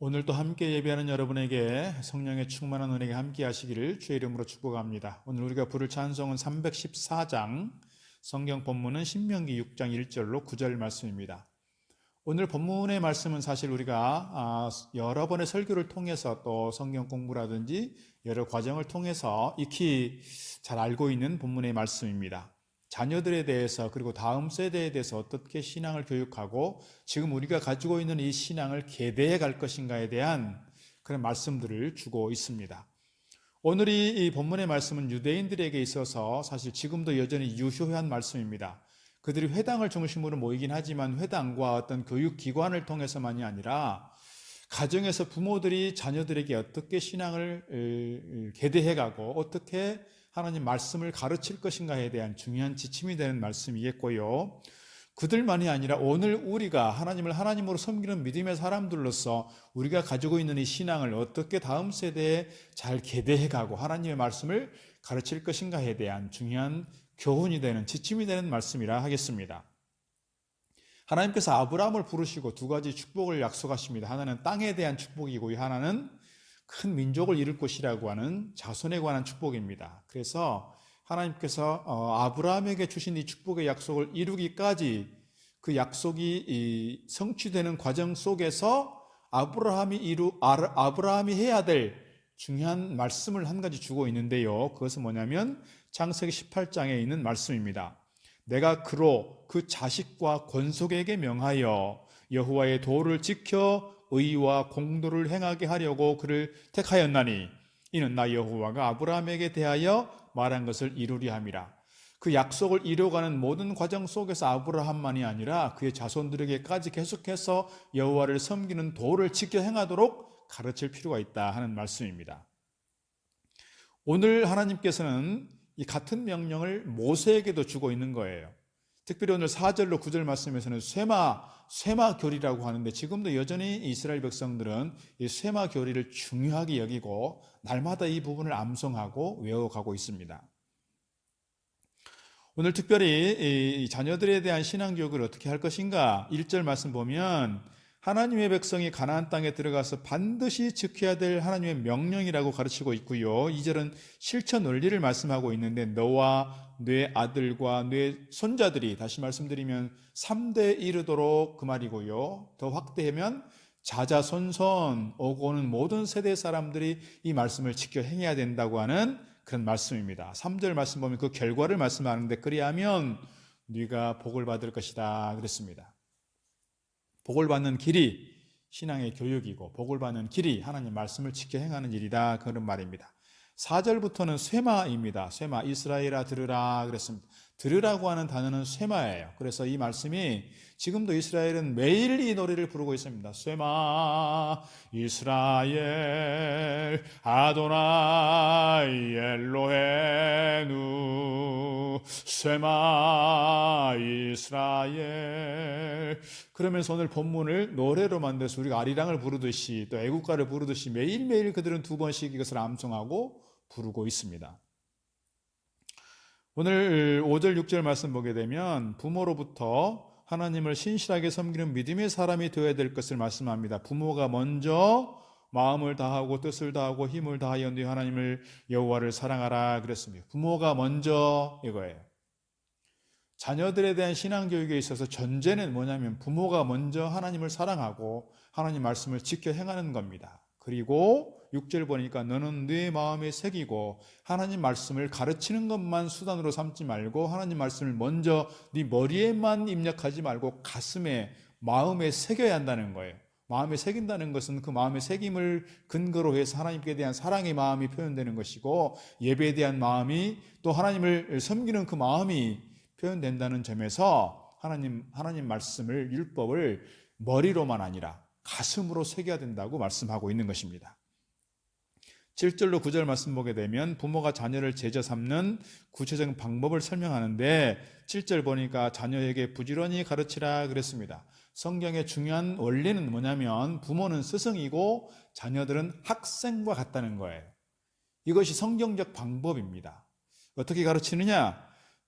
오늘도 함께 예배하는 여러분에게 성령의 충만한 은혜가 함께 하시기를 주의 이름으로 축복합니다. 오늘 우리가 부를 찬송은 314장, 성경 본문은 신명기 6장 1절로 9절 말씀입니다. 오늘 본문의 말씀은 사실 우리가 여러 번의 설교를 통해서 또 성경 공부라든지 여러 과정을 통해서 익히 잘 알고 있는 본문의 말씀입니다. 자녀들에 대해서 그리고 다음 세대에 대해서 어떻게 신앙을 교육하고 지금 우리가 가지고 있는 이 신앙을 계대해 갈 것인가에 대한 그런 말씀들을 주고 있습니다. 오늘 이 본문의 말씀은 유대인들에게 있어서 사실 지금도 여전히 유효한 말씀입니다. 그들이 회당을 중심으로 모이긴 하지만 회당과 어떤 교육기관을 통해서만이 아니라 가정에서 부모들이 자녀들에게 어떻게 신앙을 계대해가고 어떻게 하나님 말씀을 가르칠 것인가에 대한 중요한 지침이 되는 말씀이겠고요. 그들만이 아니라 오늘 우리가 하나님을 하나님으로 섬기는 믿음의 사람들로서 우리가 가지고 있는 이 신앙을 어떻게 다음 세대에 잘 계대해가고 하나님의 말씀을 가르칠 것인가에 대한 중요한 교훈이 되는 지침이 되는 말씀이라 하겠습니다. 하나님께서 아브라함을 부르시고 두 가지 축복을 약속하십니다. 하나는 땅에 대한 축복이고 하나는 큰 민족을 이룰 것이라고 하는 자손에 관한 축복입니다. 그래서 하나님께서 아브라함에게 주신 이 축복의 약속을 이루기까지 그 약속이 성취되는 과정 속에서 아브라함이 해야 될 중요한 말씀을 한 가지 주고 있는데요. 그것은 뭐냐면 창세기 18장에 있는 말씀입니다. 내가 그로 그 자식과 권속에게 명하여 여호와의 도를 지켜 의와 공도를 행하게 하려고 그를 택하였나니 이는 나 여호와가 아브라함에게 대하여 말한 것을 이루리 함이라. 그 약속을 이루어가는 모든 과정 속에서 아브라함만이 아니라 그의 자손들에게까지 계속해서 여호와를 섬기는 도를 지켜 행하도록 가르칠 필요가 있다 하는 말씀입니다. 오늘 하나님께서는 이 같은 명령을 모세에게도 주고 있는 거예요. 특별히 오늘 4절로 9절 말씀에서는 쇠마 교리라고 하는데 지금도 여전히 이스라엘 백성들은 이 쇠마 교리를 중요하게 여기고 날마다 이 부분을 암송하고 외워가고 있습니다. 오늘 특별히 이 자녀들에 대한 신앙교육을 어떻게 할 것인가 1절 말씀 보면 하나님의 백성이 가나안 땅에 들어가서 반드시 지켜야 될 하나님의 명령이라고 가르치고 있고요. 2절은 실천 원리를 말씀하고 있는데 너와 네 아들과 네 손자들이 다시 말씀드리면 3대에 이르도록 그 말이고요. 더 확대하면 자자손손 오고 오는 모든 세대 사람들이 이 말씀을 지켜 행해야 된다고 하는 그런 말씀입니다. 3절 말씀 보면 그 결과를 말씀하는데 그리하면 네가 복을 받을 것이다 그랬습니다. 복을 받는 길이 신앙의 교육이고 복을 받는 길이 하나님 말씀을 지켜 행하는 일이다 그런 말입니다. 4절부터는 쇠마입니다. 쇠마, 이스라엘아 들으라 그랬습니다. 들으라고 하는 단어는 쇠마예요. 그래서 이 말씀이 지금도 이스라엘은 매일 이 노래를 부르고 있습니다. 쇠마 이스라엘 아도나이 엘로헤누 쇠마 이스라엘. 그러면서 오늘 본문을 노래로 만들어서 우리가 아리랑을 부르듯이 또 애국가를 부르듯이 매일매일 그들은 두 번씩 이것을 암송하고 부르고 있습니다. 오늘 5절 6절 말씀 보게 되면 부모로부터 하나님을 신실하게 섬기는 믿음의 사람이 되어야 될 것을 말씀합니다. 부모가 먼저 마음을 다하고 뜻을 다하고 힘을 다하여 네 하나님을 여호와를 사랑하라 그랬습니다. 부모가 먼저 이거예요. 자녀들에 대한 신앙교육에 있어서 전제는 뭐냐면 부모가 먼저 하나님을 사랑하고 하나님 말씀을 지켜 행하는 겁니다. 그리고 6절 보니까 너는 네 마음에 새기고 하나님 말씀을 가르치는 것만 수단으로 삼지 말고 하나님 말씀을 먼저 네 머리에만 입력하지 말고 가슴에 마음에 새겨야 한다는 거예요. 마음에 새긴다는 것은 그 마음의 새김을 근거로 해서 하나님께 대한 사랑의 마음이 표현되는 것이고 예배에 대한 마음이 또 하나님을 섬기는 그 마음이 표현된다는 점에서 하나님 말씀을 율법을 머리로만 아니라 가슴으로 새겨야 된다고 말씀하고 있는 것입니다. 7절로 9절 말씀 보게 되면 부모가 자녀를 제자 삼는 구체적인 방법을 설명하는데 7절 보니까 자녀에게 부지런히 가르치라 그랬습니다. 성경의 중요한 원리는 뭐냐면 부모는 스승이고 자녀들은 학생과 같다는 거예요. 이것이 성경적 방법입니다. 어떻게 가르치느냐?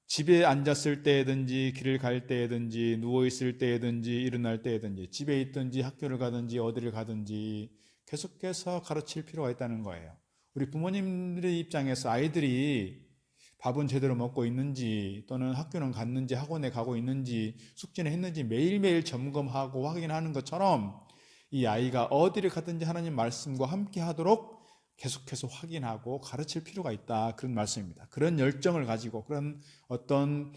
집에 앉았을 때든지 길을 갈 때든지 누워있을 때든지 일어날 때든지 집에 있든지 학교를 가든지 어디를 가든지 계속해서 가르칠 필요가 있다는 거예요. 우리 부모님들의 입장에서 아이들이 밥은 제대로 먹고 있는지 또는 학교는 갔는지 학원에 가고 있는지 숙제는 했는지 매일매일 점검하고 확인하는 것처럼 이 아이가 어디를 가든지 하나님 말씀과 함께 하도록 계속해서 확인하고 가르칠 필요가 있다, 그런 말씀입니다. 그런 열정을 가지고 그런 어떤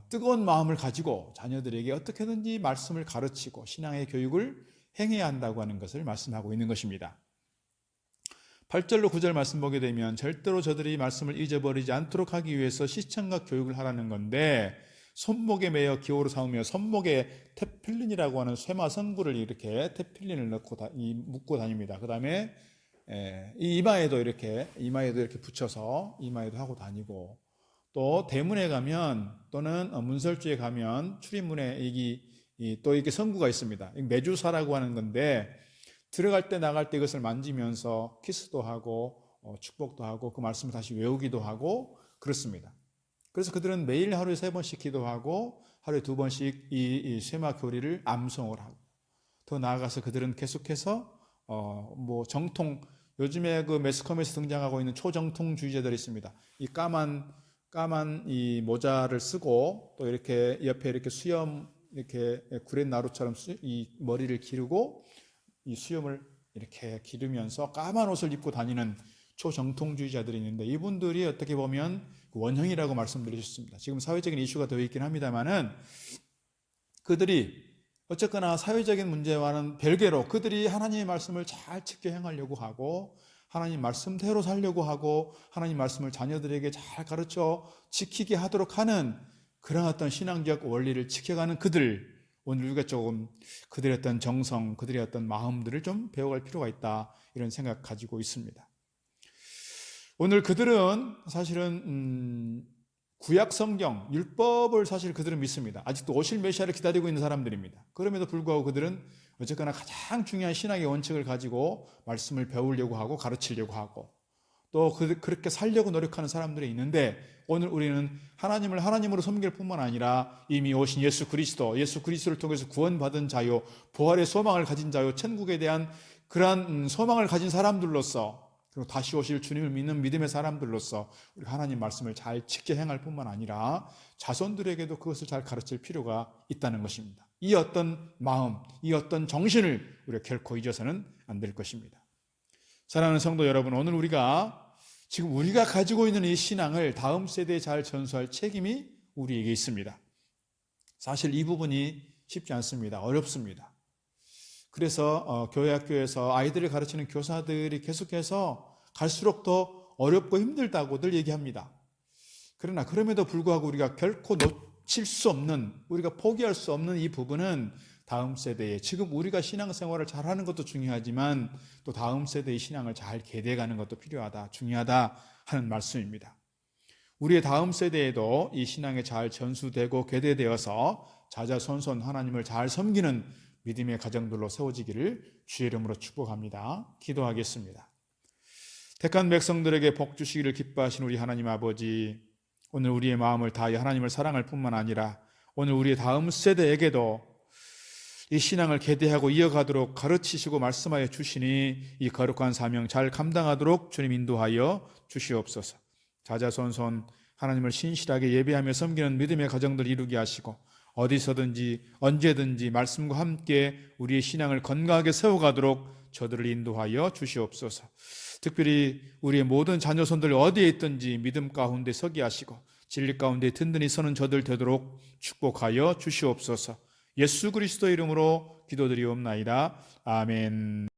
뜨거운 마음을 가지고 자녀들에게 어떻게든지 말씀을 가르치고 신앙의 교육을 행해야 한다고 하는 것을 말씀하고 있는 것입니다. 8절로 9절 말씀 보게 되면 절대로 저들이 말씀을 잊어버리지 않도록 하기 위해서 시청각 교육을 하라는 건데, 손목에 매어 기호로 삼으며 손목에 테필린이라고 하는 쇠마 성구를 이렇게 테필린을 넣고 묶고 다닙니다. 그 다음에 이 이마에도 이렇게 붙여서 이마에도 하고 다니고, 또 대문에 가면 또는 문설주에 가면 출입문에 또 이렇게 성구가 있습니다. 매주사라고 하는 건데, 들어갈 때 나갈 때 이것을 만지면서 키스도 하고 축복도 하고 그 말씀을 다시 외우기도 하고 그렇습니다. 그래서 그들은 매일 하루에 3번씩 기도하고 하루에 2번씩 이 쇠마 교리를 암송을 하고, 더 나아가서 그들은 계속해서 정통, 요즘에 그 매스컴에서 등장하고 있는 초정통주의자들이 있습니다. 이 까만 이 모자를 쓰고 또 이렇게 옆에 이렇게 수염 이렇게 구렛나루처럼 이 머리를 기르고 이 수염을 이렇게 기르면서 까만 옷을 입고 다니는 초정통주의자들이 있는데, 이분들이 어떻게 보면 원형이라고 말씀드리셨습니다. 지금 사회적인 이슈가 되어 있긴 합니다만은 그들이 어쨌거나 사회적인 문제와는 별개로 그들이 하나님의 말씀을 잘 지켜 행하려고 하고 하나님 말씀대로 살려고 하고 하나님 말씀을 자녀들에게 잘 가르쳐 지키게 하도록 하는 그런 어떤 신앙적 원리를 지켜가는 그들, 오늘 우리가 조금 그들의 어떤 정성, 그들의 어떤 마음들을 좀 배워갈 필요가 있다, 이런 생각 가지고 있습니다. 오늘 그들은 사실은 구약 성경, 율법을 사실 그들은 믿습니다. 아직도 오실 메시아를 기다리고 있는 사람들입니다. 그럼에도 불구하고 그들은 어쨌거나 가장 중요한 신앙의 원칙을 가지고 말씀을 배우려고 하고 가르치려고 하고 또 그렇게 살려고 노력하는 사람들이 있는데, 오늘 우리는 하나님을 하나님으로 섬길 뿐만 아니라 이미 오신 예수 그리스도를 통해서 구원받은 자요, 부활의 소망을 가진 자요, 천국에 대한 그러한 소망을 가진 사람들로서, 그리고 다시 오실 주님을 믿는 믿음의 사람들로서 우리가 하나님 말씀을 잘 지켜 행할 뿐만 아니라 자손들에게도 그것을 잘 가르칠 필요가 있다는 것입니다. 이 어떤 마음, 이 어떤 정신을 우리가 결코 잊어서는 안 될 것입니다. 사랑하는 성도 여러분, 오늘 지금 우리가 가지고 있는 이 신앙을 다음 세대에 잘 전수할 책임이 우리에게 있습니다. 사실 이 부분이 쉽지 않습니다. 어렵습니다. 그래서 교회 학교에서 아이들을 가르치는 교사들이 계속해서 갈수록 더 어렵고 힘들다고들 얘기합니다. 그러나 그럼에도 불구하고 우리가 결코 놓칠 수 없는, 우리가 포기할 수 없는 이 부분은 다음 세대에, 지금 우리가 신앙생활을 잘하는 것도 중요하지만 또 다음 세대의 신앙을 잘 계대가는 것도 필요하다, 중요하다 하는 말씀입니다. 우리의 다음 세대에도 이 신앙에 잘 전수되고 계대되어서 자자손손 하나님을 잘 섬기는 믿음의 가정들로 세워지기를 주의 이름으로 축복합니다. 기도하겠습니다. 택한 백성들에게 복 주시기를 기뻐하신 우리 하나님 아버지, 오늘 우리의 마음을 다하여 하나님을 사랑할 뿐만 아니라 오늘 우리의 다음 세대에게도 이 신앙을 계대하고 이어가도록 가르치시고 말씀하여 주시니 이 거룩한 사명 잘 감당하도록 주님 인도하여 주시옵소서. 자자손손 하나님을 신실하게 예배하며 섬기는 믿음의 가정들 이루게 하시고 어디서든지 언제든지 말씀과 함께 우리의 신앙을 건강하게 세워가도록 저들을 인도하여 주시옵소서. 특별히 우리의 모든 자녀손들 어디에 있든지 믿음 가운데 서게 하시고 진리 가운데 든든히 서는 저들 되도록 축복하여 주시옵소서. 예수 그리스도 이름으로 기도드리옵나이다. 아멘.